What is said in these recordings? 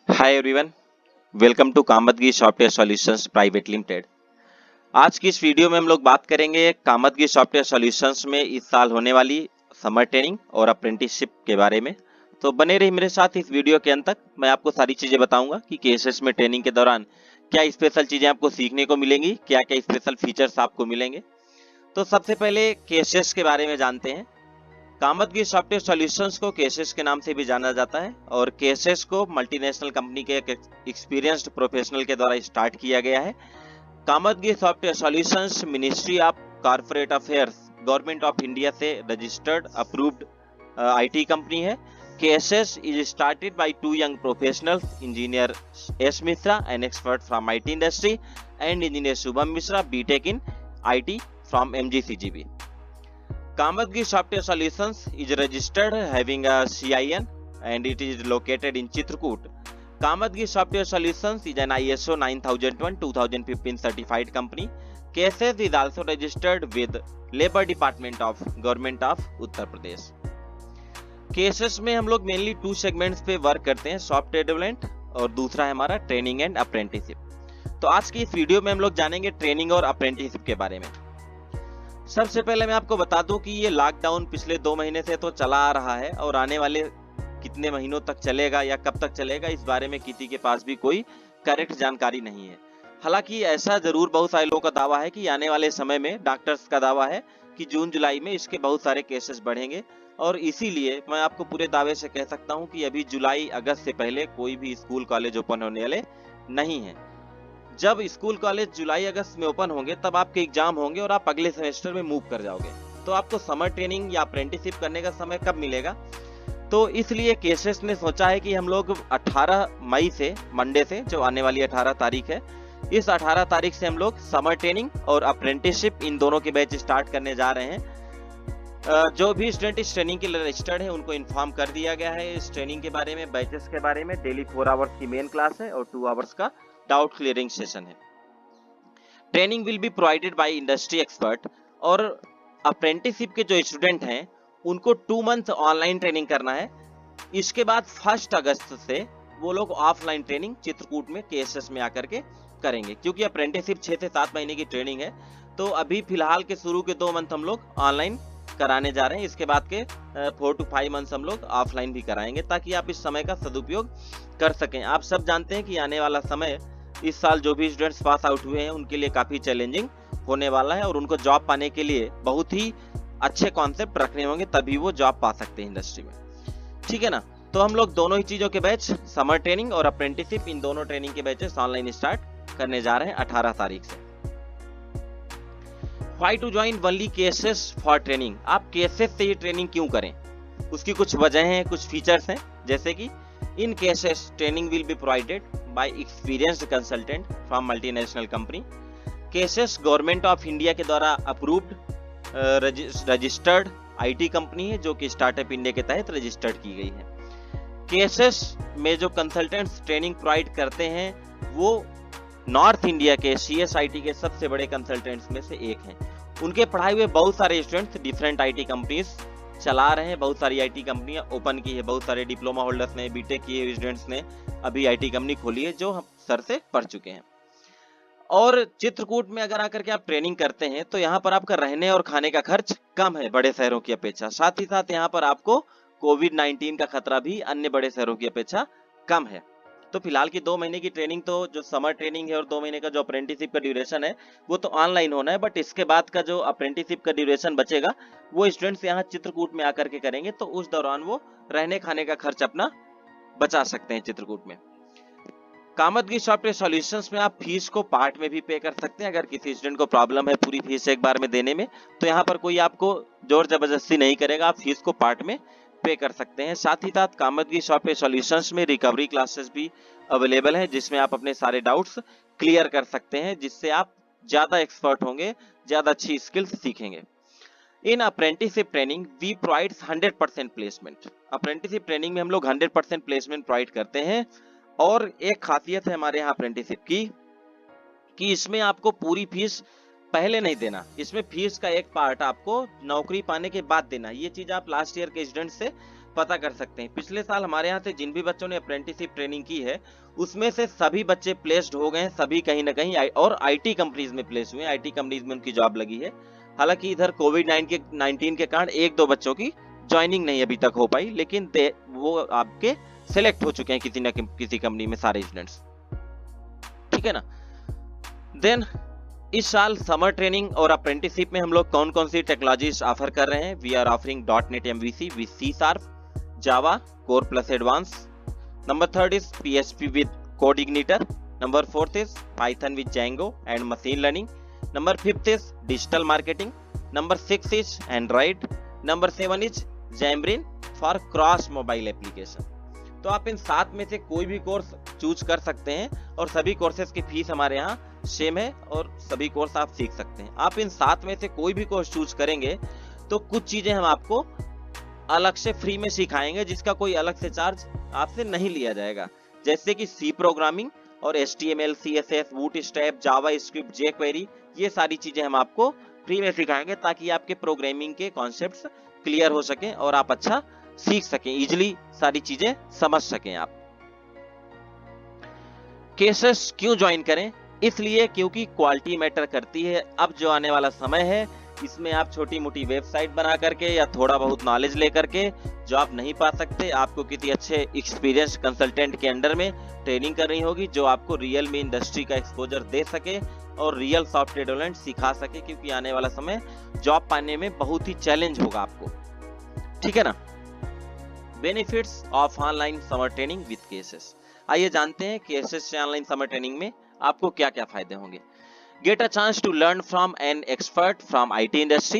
Hi everyone, welcome to Kamatgi software solutions private limited. आज की इस वीडियो में हम लोग बात करेंगे कामतगी सॉफ्टवेयर सॉल्यूशंस में इस साल होने वाली समर ट्रेनिंग और अप्रेंटिसशिप के बारे में। तो बने रहिए मेरे साथ इस वीडियो के अंत तक। मैं आपको सारी चीजें बताऊंगा कि केएसएस में ट्रेनिंग के दौरान क्या स्पेशल चीजें आपको सीखने को मिलेंगी, क्या क्या स्पेशल फीचर्स आपको मिलेंगे। तो सबसे पहले केएसएस के बारे में जानते हैं। कामतगी सॉफ्टवेयर सॉल्यूशंस को केएसएस के नाम से भी जाना जाता है और केएसएस को मल्टीनेशनल कंपनी के एक एक्सपीरियंस्ड प्रोफेशनल के द्वारा स्टार्ट किया गया है। Kamatgi software solutions ministry of corporate affairs government of India से रजिस्टर्ड अप्रूव्ड आईटी कंपनी है। KSS is started by two young professionals, engineer S Mishra an expert from IT industry and engineer Shubham Mishra BTech in IT from MGCGB. Kamatgi Software Solutions is registered having a CIN and it is located in Chitrakoot. Kamatgi Software Solutions is an ISO 9001:2015 certified company. KSS is also registered with Labor Department of Government of Uttar Pradesh. KSS में हम लोग mainly two segments पे work करते हैं, software development और दूसरा है हमारा ट्रेनिंग एंड अप्रेंटिसशिप। तो आज की इस वीडियो में हम लोग जानेंगे ट्रेनिंग और अप्रेंटिसशिप के बारे में। सबसे पहले मैं आपको बता दूं कि ये लॉकडाउन पिछले 2 महीने से तो चला आ रहा है और आने वाले कितने महीनों तक चलेगा या कब तक चलेगा इस बारे में किसी के पास भी कोई करेक्ट जानकारी नहीं है। हालांकि ऐसा जरूर बहुत सारे लोगों का दावा है कि आने वाले समय में, डॉक्टर्स का दावा है कि जून जुलाई में इसके बहुत सारे केसेस बढ़ेंगे और इसीलिए मैं आपको पूरे दावे से कह सकता हूं कि अभी जुलाई अगस्त से पहले कोई भी स्कूल कॉलेज ओपन होने वाले नहीं है। जब स्कूल कॉलेज जुलाई अगस्त में ओपन होंगे तब आपके एग्जाम होंगे और आप अगले सेमेस्टर में मूव कर जाओगे। तो आपको समर ट्रेनिंग या अप्रेंटिसशिप करने का समय कब मिलेगा? तो इसलिए केएसएस ने सोचा है कि हम लोग 18 मई से, मंडे से जो आने वाली 18 तारीख है, इस 18 तारीख से हम लोग समर ट्रेनिंग और अप्रेंटिसशिप इन दोनों के बैच स्टार्ट करने जा रहे हैं। जो भी स्टूडेंट इस ट्रेनिंग के लिए रजिस्टर्ड है उनको इन्फॉर्म कर दिया गया है इस ट्रेनिंग के बारे में, बैचेस के बारे में। डेली 4 आवर्स की मेन क्लास है और 2 आवर्स का डाउट क्लियरिंग सेशन है। Training will be provided by industry expert और अप्रेंटिसशिप के जो स्टूडेंट हैं उनको 2 मंथ ऑनलाइन ट्रेनिंग करना है। इसके बाद 1 अगस्त से वो लोग ऑफलाइन ट्रेनिंग चित्रकूट में केएसएस में आकर के करेंगे, क्योंकि अप्रेंटिसशिप 6 से 7 महीने की ट्रेनिंग है। तो अभी फिलहाल के शुरू के 2 मंथ हम लोग ऑनलाइन कराने जा रहे हैं। इसके बाद के 4 to 5 मंथ्स हम लोग ऑफलाइन भी कराएंगे ताकि आप इस समय का सदुपयोग कर सकें। आप सब जानते हैं कि आने वाला समय इस साल जो भी स्टूडेंट्स पास आउट हुए हैं उनके लिए काफी चैलेंजिंग होने वाला है और उनको जॉब पाने के लिए बहुत ही अच्छे कॉन्सेप्ट रखने होंगे, तभी वो जॉब पा सकते हैं इंडस्ट्री में। ठीक है ना? तो हम लोग दोनों ही चीजों के बैच, समर ट्रेनिंग और अप्रेंटिसशिप, इन दोनों ट्रेनिंग के बैचेस ऑनलाइन स्टार्ट करने जा रहे हैं 18 तारीख से। Why to join only KSS for training? आप KSS से ये ट्रेनिंग क्यों करें? उसकी कुछ वजह हैं, कुछ फीचर्स हैं, जैसे कि इन KSS training will be provided by experienced consultant from multinational company. KSS government of India के द्वारा अप्रूव्ड रजिस्टर्ड आईटी कंपनी है जो कि स्टार्टअप इंडिया के तहत रजिस्टर्ड की गई है। KSS में जो कंसल्टेंट्स ट्रेनिंग प्रोवाइड करते हैं वो नॉर्थ इंडिया के CSIT के सबसे बड़े कंसल्टेंट्स में से एक हैं। उनके पढ़ाए हुए बहुत सारे स्टूडेंट्स डिफरेंट आईटी कंपनीज चला रहे हैं। बहुत सारी आईटी कंपनियां ओपन की है, बहुत सारे डिप्लोमा होल्डर्स ने, बीटेक किए स्टूडेंट्स ने अभी आईटी कंपनी खोली है जो हम सर से पढ़ चुके हैं। और चित्रकूट में अगर आकर के आप ट्रेनिंग करते हैं तो यहाँ पर आपका रहने और खाने का खर्च कम है बड़े शहरों की अपेक्षा। साथ ही साथ यहाँ पर आपको कोविड-19 का खतरा भी अन्य बड़े शहरों की अपेक्षा कम है। तो फिलहाल की 2 महीने की ट्रेनिंग, तो जो समर ट्रेनिंग है और 2 महीने का जो अप्रेंटिसशिप का ड्यूरेशन है वो तो ऑनलाइन होना है, बट इसके बाद का जो अप्रेंटिसशिप का ड्यूरेशन बचेगा वो स्टूडेंट्स यहाँ चित्रकूट में आकर के करेंगे। तो उस दौरान वो रहने खाने का खर्च अपना बचा सकते हैं चित्रकूट में। कामतगी सॉफ्टवेयर सॉल्यूशंस में आप फीस को पार्ट में भी पे कर सकते हैं। अगर किसी स्टूडेंट को प्रॉब्लम है पूरी फीस एक बार में देने में, तो यहाँ पर कोई आपको जोर जबरदस्ती नहीं करेगा, आप फीस को पार्ट में पे कर सकते हैं। साथ ही साथ कामतगी सॉफ्टवेयर सॉल्यूशंस में रिकवरी क्लासेस भी अवेलेबल है जिसमें आप अपने सारे डाउट्स क्लियर कर सकते हैं, जिससे आप ज्यादा एक्सपर्ट होंगे, ज्यादा अच्छी स्किल्स सीखेंगे। In apprenticeship training we provide 100% placement. Apprenticeship training में हम लोग 100% प्लेसमेंट प्रोवाइड करते हैं। और एक खासियत है हमारे यहाँ अप्रेंटिसशिप की कि इसमें आपको पूरी फीस पहले नहीं देना। इसमें फीस का एक पार्ट आपको नौकरी पाने के बाद देना। ये चीज आप लास्ट ईयर के स्टूडेंट से पता कर सकते हैं। पिछले साल हमारे यहाँ से जिन भी बच्चों ने अप्रेंटिसशिप ट्रेनिंग की है उसमें से सभी बच्चे प्लेस्ड हो गए हैं, सभी कहीं ना कहीं और आईटी कंपनीज में प्लेस हुए हैं, आईटी कंपनीज में उनकी जॉब लगी है। हालांकि इधर कोविड-19 के कारण एक दो बच्चों की ज्वाइनिंग नहीं अभी तक हो पाई, लेकिन वो आपके सिलेक्ट हो चुके हैं किसी न किसी कंपनी में सारे स्टूडेंट्स, ठीक है ना। देन इस साल समर ट्रेनिंग और अप्रेंटिसशिप में हम लोग कौन कौन सी टेक्नोलॉजीज ऑफर कर रहे हैं। We are offering .NET MVC with C Sharp, Java Core Plus Advance. Number 3 is PHP with CodeIgniter. Number 4 is Python with Django and machine learning. Number 5 is digital marketing. Number 6 is Android. Number 7 is Xamarin for cross mobile application. तो आप इन 7 में से कोई भी course choose कर सकते हैं और सभी कोर्सेज की फीस हमारे यहाँ सेम है और सभी कोर्स आप सीख सकते हैं। आप इन 7 में से कोई भी कोर्स चूज करेंगे तो कुछ चीजें हम आपको अलग से फ्री में सिखाएंगे जिसका कोई अलग से चार्ज आपसे नहीं लिया जाएगा, जैसे कि C प्रोग्रामिंग और HTML, CSS, bootstrap, JavaScript, jQuery, ये सारी चीजें हम आपको फ्री में सिखाएंगे ताकि आपके प्रोग्रामिंग के कॉन्सेप्ट्स क्लियर हो सकें और आप अच्छा सीख सकें, इजिली सारी चीजें समझ सकें आप। केसेस क्यों ज्वाइन करें? इसलिए क्योंकि क्वालिटी मैटर करती है। अब जो आने वाला समय है इसमें आप छोटी मोटी वेबसाइट बना करके या थोड़ा बहुत नॉलेज लेकर के जॉब नहीं पा सकते। आपको किसी अच्छे एक्सपीरियंस कंसल्टेंट के अंडर में ट्रेनिंग करनी होगी जो आपको रियल में इंडस्ट्री का एक्सपोजर दे सके और रियल सॉफ्टवेयर डेवलपमेंट सिखा सके, क्योंकि आने वाला समय जॉब पाने में बहुत ही चैलेंज होगा आपको, ठीक है ना। Benefits of online summer training with cases. आइए जानते हैं केसेस से ऑनलाइन समर ट्रेनिंग में आपको क्या क्या फायदे होंगे। Get a chance to learn from an expert from IT industry.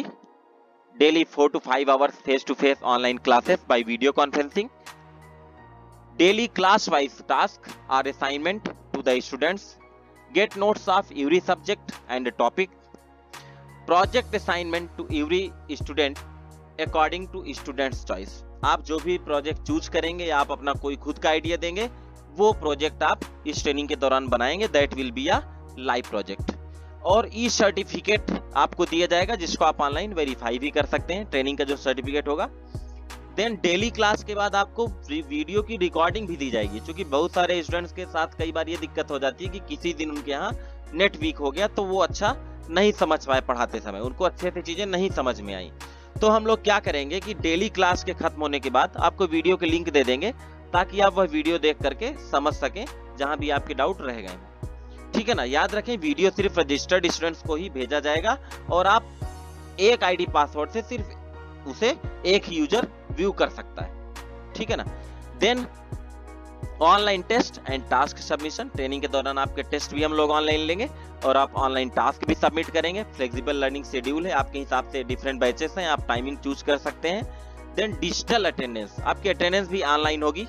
Daily 4 to 5 hours face-to-face online classes by video conferencing. Daily class-wise tasks or assignment to the students. Get notes of every subject and topic. Project assignment to every student according to student's choice. आप जो भी project choose करेंगे, आप अपना कोई खुद का idea देंगे, वो प्रोजेक्ट आप इस ट्रेनिंग के दौरान बनाएंगे। That will be a live project. और ई सर्टिफिकेट आपको दिया जाएगा जिसको आप ऑनलाइन वेरीफाई भी कर सकते हैं, ट्रेनिंग का जो सर्टिफिकेट होगा। देन डेली क्लास के बाद आपको वीडियो की रिकॉर्डिंग भी दी जाएगी, क्योंकि बहुत सारे स्टूडेंट्स के साथ कई बार ये दिक्कत हो जाती है कि किसी दिन उनके यहाँ नेट वीक हो गया तो वो अच्छा नहीं समझ पाए पढ़ाते समय, उनको अच्छे से चीजें नहीं समझ में आई। तो हम लोग क्या करेंगे कि डेली क्लास के खत्म होने के बाद आपको वीडियो के लिंक दे देंगे ताकि आप वह वीडियो देख करके समझ सकें जहां भी आपके डाउट रह गए, ठीक है ना। याद रखें वीडियो सिर्फ रजिस्टर्ड स्टूडेंट्स को ही भेजा जाएगा और आप एक आईडी पासवर्ड से सिर्फ उसे एक यूजर व्यू कर सकता है, ठीक है ना। Then online test and task submission. Training के दौरान आपके टेस्ट भी हम लोग ऑनलाइन लेंगे और आप ऑनलाइन टास्क भी सबमिट करेंगे। फ्लेक्सिबल लर्निंग शेड्यूल है, आपके हिसाब से डिफरेंट बैचेस हैं, आप टाइमिंग चूज कर सकते हैं। देन डिजिटल अटेंडेंस, आपकी अटेंडेंस भी ऑनलाइन होगी।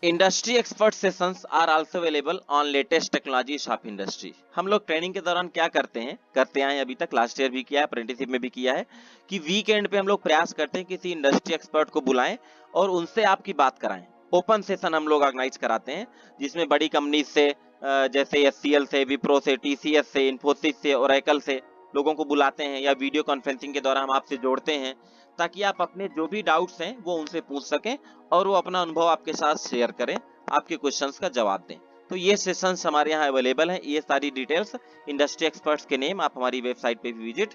Industry expert sessions are also available on latest technologies of industry. हम लोग ट्रेनिंग के दौरान क्या करते आए अभी तक, लास्ट ईयर भी किया है, अप्रेंटिसशिप में भी किया है, कि वीकेंड पे हम लोग प्रयास करते हैं किसी इंडस्ट्री एक्सपर्ट को बुलाएं और उनसे आपकी बात कराएं। ओपन सेशन हम लोग ऑर्गेनाइज कराते हैं जिसमें बड़ी कंपनी से जैसे HCL से, विप्रो से, TCS से, इन्फोसिस से, ओरेकल से लोगों को बुलाते हैं या वीडियो कॉन्फ्रेंसिंग के दौरान हम आपसे जोड़ते हैं ताकि आप अपने जो भी डाउट्स हैं वो उनसे पूछ सकें और वो अपना अनुभव आपके साथ शेयर करें, आपके क्वेश्चंस का जवाब दें। तो ये सेशंस हमारे यहाँ अवेलेबल हैं। ये सारी डिटेल्स, इंडस्ट्री एक्सपर्ट्स के नेम आप हमारी वेबसाइट पे भी विजिट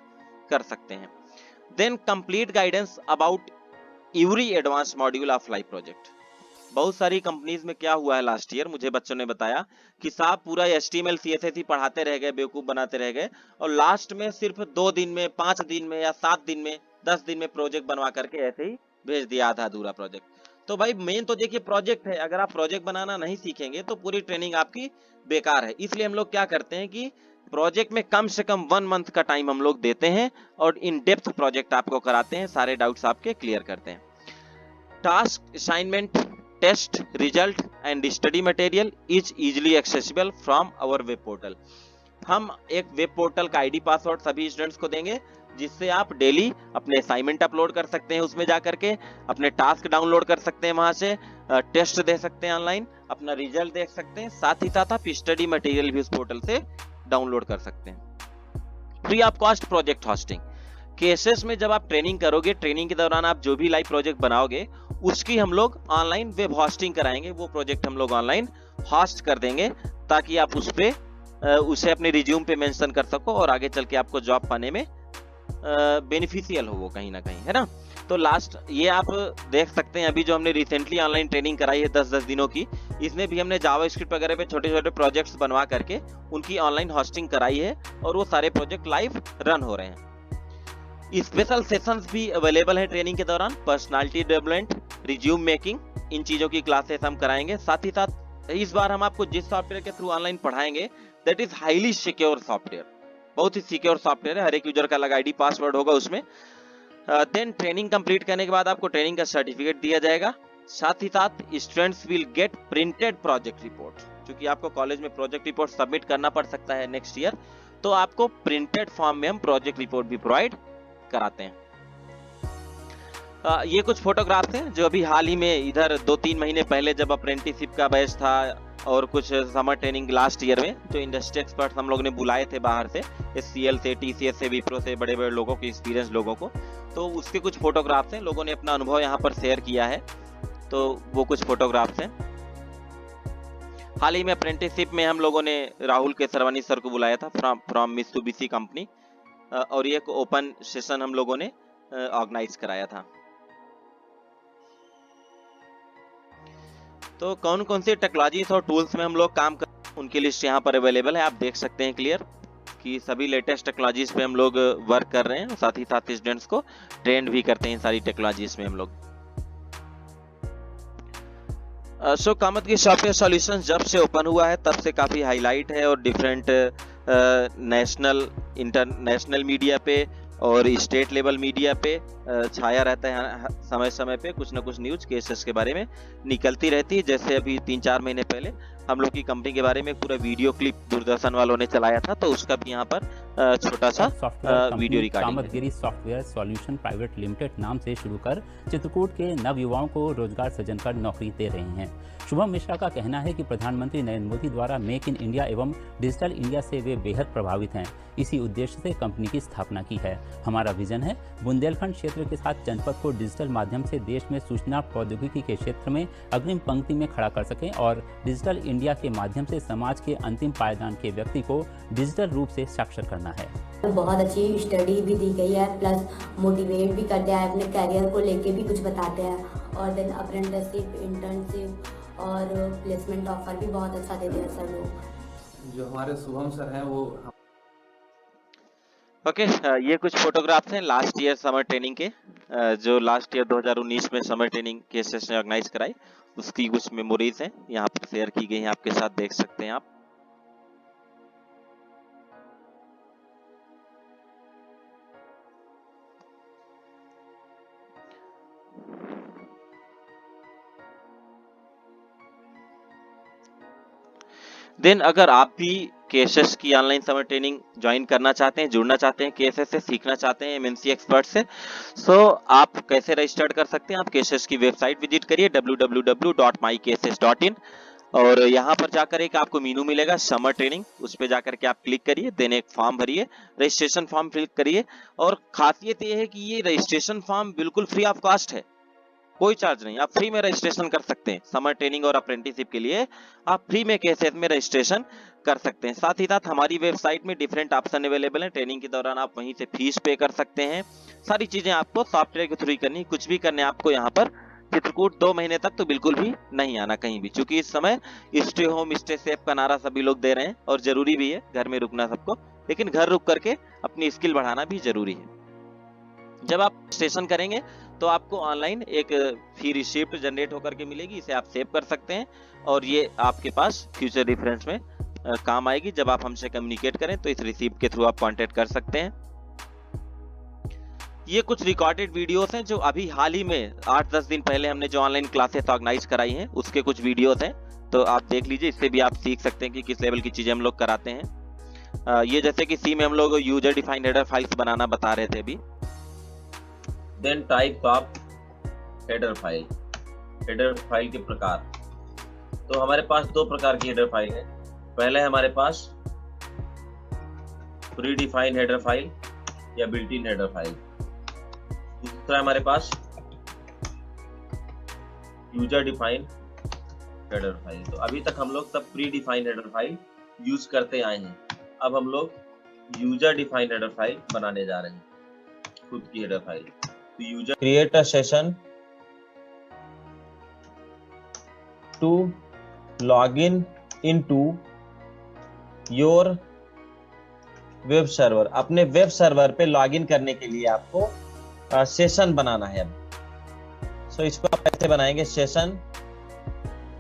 कर सकते हैं। Then complete guidance about every advance module of live project. बहुत सारी कंपनीज में क्या हुआ है लास्ट ईयर, मुझे बच्चों ने बताया कि साहब पूरा HTML CSS ही पढ़ाते रह गए, बेवकूफ बनाते रह गए और लास्ट में सिर्फ 2 दिन में, 5 दिन में या 7 दिन में, 10 दिन में प्रोजेक्ट बनवा करके ऐसे ही भेज दिया आधा अधूरा प्रोजेक्ट। तो भाई मेन तो देखिए प्रोजेक्ट है, अगर आप प्रोजेक्ट बनाना नहीं सीखेंगे तो पूरी ट्रेनिंग आपकी बेकार है। इसलिए हम लोग क्या करते हैं कि प्रोजेक्ट में कम से कम 1 मंथ का टाइम हम लोग देते हैं और इन डेप्थ प्रोजेक्ट आपको कराते हैं, सारे डाउट्स आपके क्लियर करते हैं। Task, assignment, test, result and study material is easily accessible from our web portal. हम एक वेब पोर्टल का आईडी पासवर्ड सभी स्टूडेंट्स को देंगे जिससे आप डेली अपने असाइनमेंट अपलोड कर सकते हैं, उसमें जाकर के अपने टास्क डाउनलोड कर सकते हैं, वहां से टेस्ट दे सकते हैं ऑनलाइन, अपना रिजल्ट देख सकते हैं, साथ ही साथ आप स्टडी मटेरियल भी उस पोर्टल से डाउनलोड कर सकते हैं। Free of cost project hosting. Cases में जब आप ट्रेनिंग करोगे, ट्रेनिंग के दौरान आप जो भी लाइव प्रोजेक्ट बनाओगे उसकी हम लोग ऑनलाइन वेब होस्टिंग कराएंगे। वो प्रोजेक्ट हम लोग ऑनलाइन होस्ट कर देंगे ताकि आप उसे अपने रिज्यूम पे मेंशन कर सको और आगे चल के आपको जॉब पाने में बेनिफिशियल हो वो कहीं ना कहीं, है ना। तो लास्ट ये आप देख सकते हैं, अभी जो हमने रिसेंटली ऑनलाइन ट्रेनिंग कराई है 10-10 दिनों की, इसमें भी हमने जावास्क्रिप्ट वगैरह पे छोटे छोटे प्रोजेक्ट्स बनवा करके उनकी ऑनलाइन होस्टिंग कराई है और वो सारे प्रोजेक्ट लाइव रन हो रहे हैं। स्पेशल सेशंस भी अवेलेबल है ट्रेनिंग के दौरान। पर्सनालिटी डेवलपमेंट, रिज्यूम मेकिंग, इन चीजों की क्लासेस हम कराएंगे। साथ ही साथ इस बार हम आपको जिस सॉफ्टवेयर के थ्रू ऑनलाइन पढ़ाएंगे that is highly secure software, बहुत ही सिक्योर सॉफ्टवेयर है। हर एक यूजर का अलग आईडी पासवर्ड होगा उसमें। देन ट्रेनिंग कंप्लीट करने के बाद आपको ट्रेनिंग का सर्टिफिकेट दिया जाएगा। साथ ही साथ students will get printed project report, क्योंकि आपको कॉलेज में प्रोजेक्ट रिपोर्ट सबमिट करना पड़ सकता है नेक्स्ट ईयर, तो आपको प्रिंटेड फॉर्म में हम प्रोजेक्ट रिपोर्ट भी प्रोवाइड कराते हैं। ये कुछ फोटोग्राफ्स हैं जो अभी हाल ही में इधर 2-3 महीने पहले जब अप्रेंटिसशिप का बैच था और कुछ समर ट्रेनिंग लास्ट ईयर में जो इंडस्ट्री एक्सपर्ट्स हम लोग ने बुलाए थे बाहर से, SCL से, TCS से, विप्रो से, बड़े बड़े लोगों के एक्सपीरियंस लोगों को, तो उसके कुछ फोटोग्राफ्स हैं। लोगों ने अपना अनुभव यहाँ पर शेयर किया है, तो वो कुछ फोटोग्राफ्स हैं। हाल ही में अप्रेंटिसशिप में हम लोगों ने राहुल केसरवानी सर को बुलाया था फ्रॉम मित्सुबिशी कंपनी, और ये एक ओपन सेशन हम लोगों ने ऑर्गेनाइज कराया था। तो कौन कौन सी टेक्नोलॉजीज और टूल्स में हम लोग काम कर, उनकी लिस्ट यहाँ पर अवेलेबल है। आप देख सकते हैं क्लियर कि सभी लेटेस्ट टेक्नोलॉजीज पे हम लोग वर्क कर रहे हैं, साथ ही साथ स्टूडेंट्स को ट्रेंड भी करते हैं सारी टेक्नोलॉजीज में हम लोग। सो कामतगी सॉफ्टवेयर सॉल्यूशंस जब से ओपन हुआ है तब से काफी हाईलाइट है और डिफरेंट नेशनल, इंटरनेशनल मीडिया पे और स्टेट लेवल मीडिया पे छाया रहता है। समय समय पे कुछ ना कुछ न्यूज केसेस के बारे में निकलती रहती है। जैसे अभी 3-4 महीने पहले हम लोग की कंपनी के बारे में पूरा वीडियो क्लिप दूरदर्शन वालों ने चलाया था, तो उसका भी यहाँ पर छोटा सा video recording. Kamadgiri software solution private limited नाम से शुरू कर चित्रकूट के नव युवाओं को रोजगार सृजन कर नौकरी दे रहे हैं। शुभम मिश्रा का कहना है कि प्रधानमंत्री नरेंद्र मोदी द्वारा मेक इन इंडिया एवं डिजिटल इंडिया से वे बेहद प्रभावित हैं। इसी उद्देश्य से कंपनी की स्थापना की है। हमारा विजन है बुंदेलखंड क्षेत्र के साथ जनपद को डिजिटल माध्यम से देश में सूचना प्रौद्योगिकी के क्षेत्र में अग्रिम पंक्ति में खड़ा कर सकें और डिजिटल इंडिया के माध्यम से समाज के अंतिम पायदान के व्यक्ति को डिजिटल रूप से साक्षर करना है। बहुत अच्छी स्टडी भी दी गई है, प्लस मोटिवेट भी करते हैं, अपने करियर को लेके भी कुछ बताते हैं, और देन अप्रेंटिसशिप, इंटर्नशिप और प्लेसमेंट ऑफर भी बहुत अच्छा देते हैं सर लोग। जो हमारे शुभम सर हैं वो ओके, ये कुछ फोटोग्राफ्स हैं लास्ट ईयर समर ट्रेनिंग के, जो लास्ट ईयर 2019 में समर ट्रेनिंग के सेशन ऑर्गेनाइज कराई, उसकी कुछ मेमोरीज हैं यहाँ पर शेयर की गई हैं, आपके साथ देख सकते हैं आप। देन अगर आप भी केएसएस की ऑनलाइन समर ट्रेनिंग ज्वाइन करना चाहते हैं, जुड़ना चाहते हैं केएसएस से, सीखना चाहते हैं एमएनसी एक्सपर्ट से, सो आप कैसे रजिस्टर कर सकते हैं। आप केएसएस की वेबसाइट विजिट करिए www.mykss.in, और यहाँ पर जाकर एक आपको मेनू मिलेगा समर ट्रेनिंग, उस पर जाकर के आप क्लिक करिए, देन एक फॉर्म भरिए, रजिस्ट्रेशन फॉर्म फिल करिए। और खासियत ये है कि ये रजिस्ट्रेशन फॉर्म बिल्कुल फ्री ऑफ कॉस्ट है, कोई चार्ज नहीं, आप फ्री में रजिस्ट्रेशन कर सकते हैं। समर ट्रेनिंग और अप्रेंटिसशिप के लिए आप फ्री में केएसएस में रजिस्ट्रेशन कर सकते हैं। साथ ही साथ हमारी वेबसाइट में डिफरेंट ऑप्शन अवेलेबल हैं। ट्रेनिंग के दौरान आप वहीं से फीस पे कर सकते हैं। सारी चीजें आपको सॉफ्टवेयर के थ्रू ही करनी, कुछ भी करने आपको यहाँ पर चित्रकूट 2 महीने तक तो बिल्कुल भी नहीं आना कहीं भी, क्योंकि इस समय स्टे होम स्टे सेफ का नारा सभी लोग दे रहे हैं और जरूरी भी है घर में रुकना सबको, लेकिन घर रुक करके अपनी स्किल बढ़ाना भी जरूरी है। जब आप रजिस्ट्रेशन करेंगे तो आपको ऑनलाइन एक फी रिसिप्ट जनरेट होकर के मिलेगी, इसे आप सेव कर सकते हैं और ये आपके पास फ्यूचर रेफरेंस में काम आएगी। जब आप हमसे कम्युनिकेट करें तो इस रिसिप्ट के थ्रू आप कांटेक्ट कर सकते हैं। ये कुछ रिकॉर्डेड वीडियोस हैं जो अभी हाल ही में 8-10 दिन पहले हमने जो ऑनलाइन क्लासेस ऑर्गेनाइज कराई हैं उसके कुछ वीडियोस हैं, तो आप देख लीजिए, इससे भी आप सीख सकते हैं कि किस लेवल की चीजें हम लोग कराते हैं। ये जैसे कि सी में हम लोग यूजर डिफाइंड हेडर फाइल्स बनाना बता रहे थे अभी। Then type of header file, header file के प्रकार, तो हमारे पास 2 प्रकार की हेडर फाइल है। पहले हमारे पास प्री डिफाइंड हेडर फाइल या बिल्ट इन हेडर फाइल। दूसरा हमारे पास यूजर डिफाइंड हेडर फाइल। तो अभी तक हम लोग सब pre defined header file use करते आए हैं, अब हम लोग यूजर डिफाइंड हेडर फाइल बनाने जा रहे हैं, खुद की हेडर फाइल। तो user create a session to log in into your web server. अपने वेब सर्वर पे लॉगिन करने के लिए आपको सेशन बनाना है। अब सो इसको आप ऐसे बनाएंगे, सेशन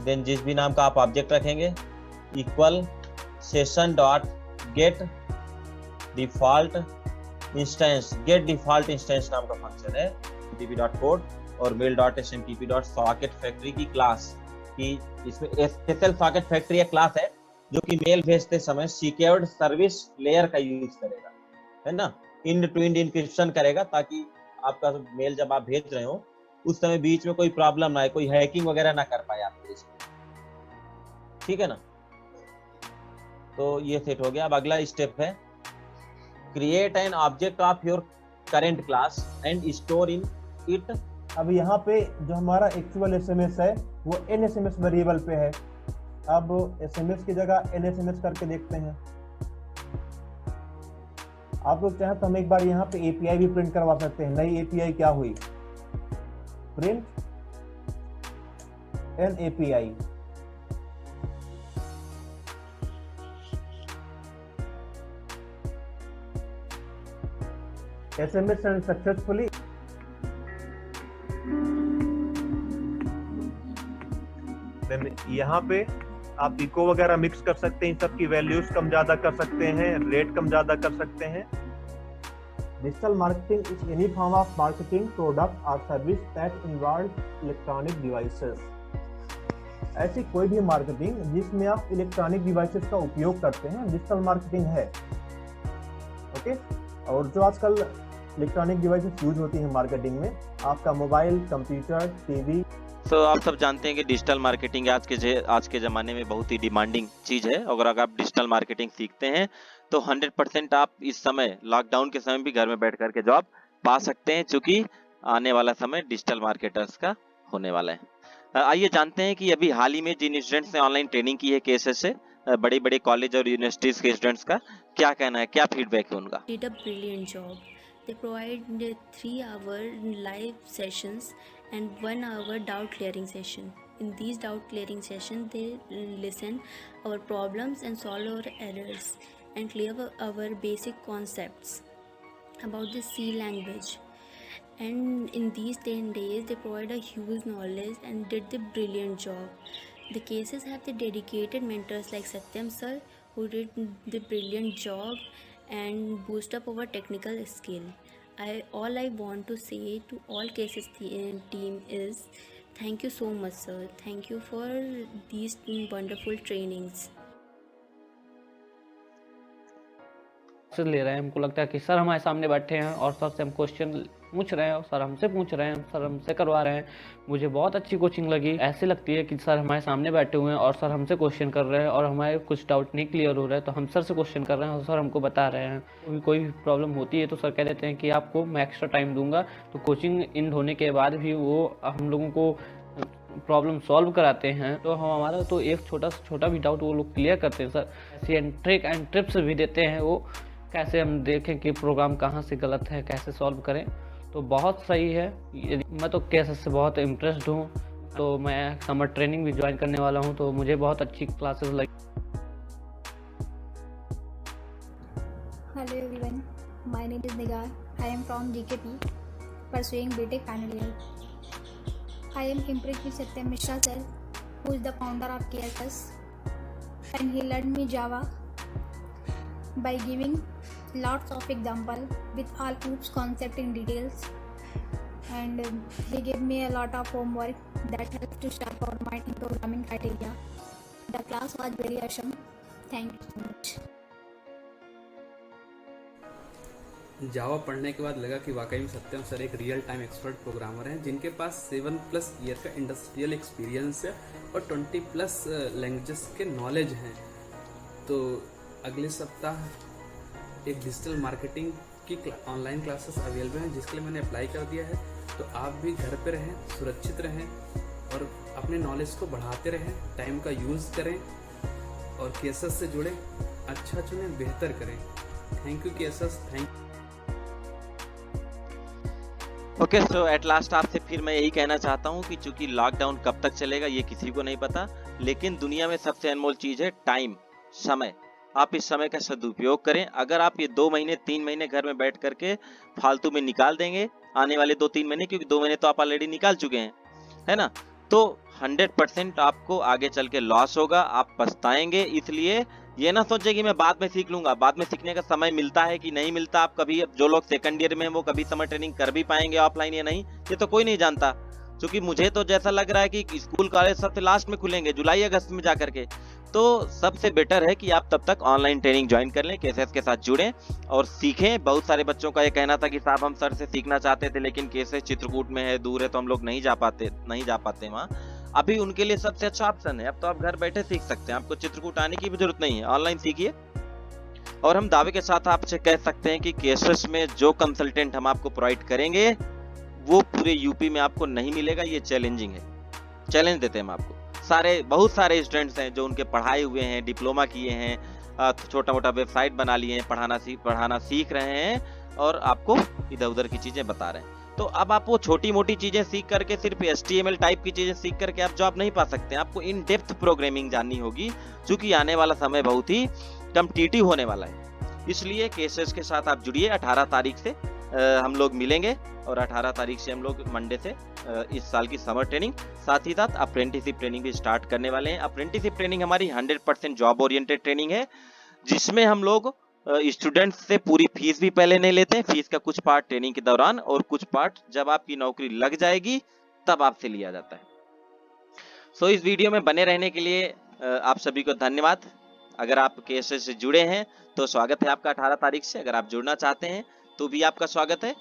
देन जिस भी नाम का आप ऑब्जेक्ट रखेंगे equal session dot get default instance. Get default instance नाम का फंक्शन है db.code और mail.smtp.socket फैक्ट्री की क्लास की। इसमें स्पेशल सॉकेट फैक्ट्री एक क्लास है जो कि मेल भेजते समय सिक्योर्ड सर्विस लेयर का यूज करेगा, है ना, इंड टू इंड इंक्रिप्शन करेगा ताकि आपका मेल जब आप भेज रहे हो उस समय बीच में कोई प्रॉब्लम ना आए, कोई हैकिंग वगैरह ना कर पाए आपके इसमें, ठीक है ना। तो ये सेट हो गया। अब अगला स्टेप है create an object of your current class and store in it. अब यहाँ पे जो हमारा एक्चुअल एसएमएस है वो NSMS वेरिएबल पे है। अब SMS की जगह NSMS करके देखते हैं। आप लोग चाहें तो हम एक बार यहाँ पे API भी प्रिंट करवा सकते हैं। नई API क्या हुई, print an API। SMS send successfully. यहाँ पे आप इको वगैरह मिक्स कर सकते हैं, सबकी वैल्यूज कम ज्यादा कर सकते हैं, रेट कम ज्यादा कर सकते हैं। Digital marketing is any form of marketing product और service that involve electronic devices. ऐसी कोई भी मार्केटिंग जिसमें आप इलेक्ट्रॉनिक डिवाइसेस का उपयोग करते हैं डिजिटल मार्केटिंग है। ओके, और जो आजकल इलेक्ट्रॉनिक डिवाइसेस यूज होती हैं मार्केटिंग में, आपका मोबाइल, कंप्यूटर, टीवी। तो आप सब जानते हैं कि डिजिटल मार्केटिंग आज के ज़माने में बहुत ही डिमांडिंग चीज़ है। अगर आप डिजिटल मार्केटिंग सीखते हैं तो 100% आप इस समय लॉकडाउन के समय भी घर में बैठ करके जॉब पा सकते हैं, क्योंकि आने वाला समय डिजिटल मार्केटर्स का होने वाला है। आइए जानते हैं कि अभी हाल ही में जिन स्टूडेंट्स ने ऑनलाइन ट्रेनिंग की है केएसएस से, बड़े बड़े कॉलेज और यूनिवर्सिटीज़ के स्टूडेंट्स का क्या कहना है, क्या फीडबैक है उनका। Did a brilliant job. They provide 3-hour live sessions and 1-hour doubt clearing session. In these doubt clearing sessions, they listen our problems and solve our errors and clear our basic concepts about the C language. And in these 10 days, they provide a huge knowledge and did the brilliant job. The cases have the dedicated mentors like Satyam sir, who did the brilliant job and boost up our technical skill. All I want to say to all cases team is thank you so much sir. Thank you for these wonderful trainings. ले रहे हैं, हमको लगता है कि sir हमारे सामने बैठे हैं और सर से हम क्वेश्चन पूछ रहे हैं और सर हमसे पूछ रहे हैं, सर हमसे करवा रहे हैं। मुझे बहुत अच्छी कोचिंग लगी। ऐसे लगती है कि सर हमारे सामने बैठे हुए हैं और सर हमसे क्वेश्चन कर रहे हैं और हमारे कुछ डाउट नहीं क्लियर हो रहा है तो हम सर से क्वेश्चन कर रहे हैं और सर हमको बता रहे हैं। कोई भी प्रॉब्लम होती है तो सर कह देते हैं कि आपको मैं एक्स्ट्रा टाइम दूंगा। तो कोचिंग एंड होने के बाद भी वो हम लोगों को प्रॉब्लम सॉल्व कराते हैं। तो हमारा तो एक छोटा भी डाउट वो लोग क्लियर करते हैं। सर ऐसी ट्रिक एंड टिप्स भी देते हैं, वो कैसे हम देखें कि प्रोग्राम कहाँ से गलत है, कैसे सॉल्व करें। तो बहुत सही है। मैं तो केसेस से बहुत इम्प्रेस्ड हूँ। तो मैं समर ट्रेनिंग भी ज्वाइन करने वाला हूँ, तो मुझे बहुत अच्छी क्लासेस लगी। Hello everyone, my name is Nigar. I am from GKP, pursuing BTech final year. I am impressed with Satyam Mishra sir, who is the founder of KSS, and he learned me Java by giving lots of example with all OOPS concept in details, and he gave me a lot of homework that helps to sharpen our mind in programming criteria. The class was very awesome. Thank you so much. जावा पढ़ने के बाद लगा कि वाकई में सत्यम sir एक real time expert programmer हैं, जिनके पास 7+ ईयर का इंडस्ट्रियल एक्सपीरियंस है और 20+ लैंग्वेजेस के नॉलेज हैं। तो अगले सप्ताह एक डिजिटल मार्केटिंग की ऑनलाइन क्लासेस अवेलेबल हैं, जिसके लिए मैंने अप्लाई कर दिया है। तो आप भी घर पे रहें, सुरक्षित रहें और अपने नॉलेज को बढ़ाते रहें, टाइम का यूज़ करें और केसेस से जुड़े, अच्छा चुनें, बेहतर करें। Thank you cases, thank. Okay, so at last आपसे फिर मैं यही कहना चाहता हूँ कि चूंकि लॉकडाउन कब तक चलेगा ये किसी को नहीं पता, लेकिन दुनिया में सबसे अनमोल चीज है टाइम, समय। आप इस समय का सदुपयोग करें। अगर आप ये 2 महीने 3 महीने घर में बैठ करके फालतू में निकाल देंगे, आने वाले 2-3 महीने, क्योंकि 2 महीने तो आप ऑलरेडी निकाल चुके हैं, है ना, तो 100% आपको आगे चल के लॉस होगा, आप पछताएंगे। इसलिए ये ना सोचे कि मैं बाद में सीख लूंगा, बाद में सीखने का समय मिलता है कि नहीं मिलता। आप कभी, जो लोग सेकंड ईयर में हैं वो कभी समर ट्रेनिंग कर भी पाएंगे ऑफलाइन या नहीं, ये तो कोई नहीं जानता। क्योंकि मुझे तो जैसा लग रहा है कि स्कूल कॉलेज सबसे लास्ट में खुलेंगे, जुलाई अगस्त में जा करके। तो सबसे बेटर है कि आप तब तक ऑनलाइन ट्रेनिंग ज्वाइन कर लें, केसेस के साथ जुड़ें और सीखें। बहुत सारे बच्चों का ये कहना था कि साहब हम सर से सीखना चाहते थे, लेकिन केसेस चित्रकूट में है, दूर है, तो हम लोग नहीं जा पाते वहाँ। अभी उनके लिए सबसे अच्छा ऑप्शन है, अब तो आप घर बैठे सीख सकते हैं, आपको चित्रकूट आने की भी जरूरत नहीं है, ऑनलाइन सीखिए। और हम दावे के साथ आपसे कह सकते हैं कि केसेस में जो कंसल्टेंट हम आपको प्रोवाइड करेंगे वो पूरे यूपी में आपको नहीं मिलेगा। ये चैलेंजिंग है, चैलेंज देते हैं हम आपको। बहुत सारे स्टूडेंट्स हैं जो उनके पढ़ाए हुए हैं, डिप्लोमा किए हैं, छोटा मोटा वेबसाइट बना लिए हैं, पढ़ाना सीख रहे हैं और आपको इधर उधर की चीजें बता रहे हैं। तो अब आप वो छोटी मोटी चीजें सीख करके, सिर्फ HTML टाइप की चीजें सीख करके आप जॉब नहीं पा सकते। आपको इन डेप्थ प्रोग्रामिंग जाननी होगी, क्योंकि आने वाला समय बहुत ही कॉम्पिटिटिव होने वाला है। इसलिए केसेस के साथ आप जुड़िए। 18 तारीख से हम लोग मिलेंगे और 18 तारीख से हम लोग मंडे से इस साल की समर ट्रेनिंग, साथ ही साथ अप्रेंटिसशिप ट्रेनिंग भी स्टार्ट करने वाले हैं। अप्रेंटिसशिप ट्रेनिंग हमारी 100% जॉब ओरिएंटेड ट्रेनिंग है, जिसमें हम लोग स्टूडेंट्स से पूरी फीस भी पहले नहीं लेते हैं। फीस का कुछ पार्ट ट्रेनिंग के दौरान और कुछ पार्ट जब आपकी नौकरी लग जाएगी तब आपसे लिया जाता है। सो इस वीडियो में बने रहने के लिए आप सभी को धन्यवाद। अगर आप केसेस से जुड़े हैं तो स्वागत है आपका 18 तारीख से। अगर आप जुड़ना चाहते हैं तो भी आपका स्वागत है।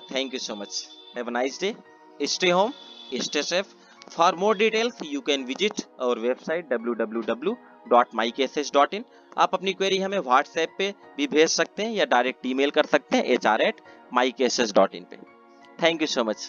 Thank you so much. Have a nice day. Stay home, stay safe. For more details, you can visit our website www.mycases.in. आप अपनी क्वेरी हमें व्हाट्सएप पे भी भेज सकते हैं या डायरेक्ट ईमेल कर सकते हैं HR@mycases.in पे। Thank you so much.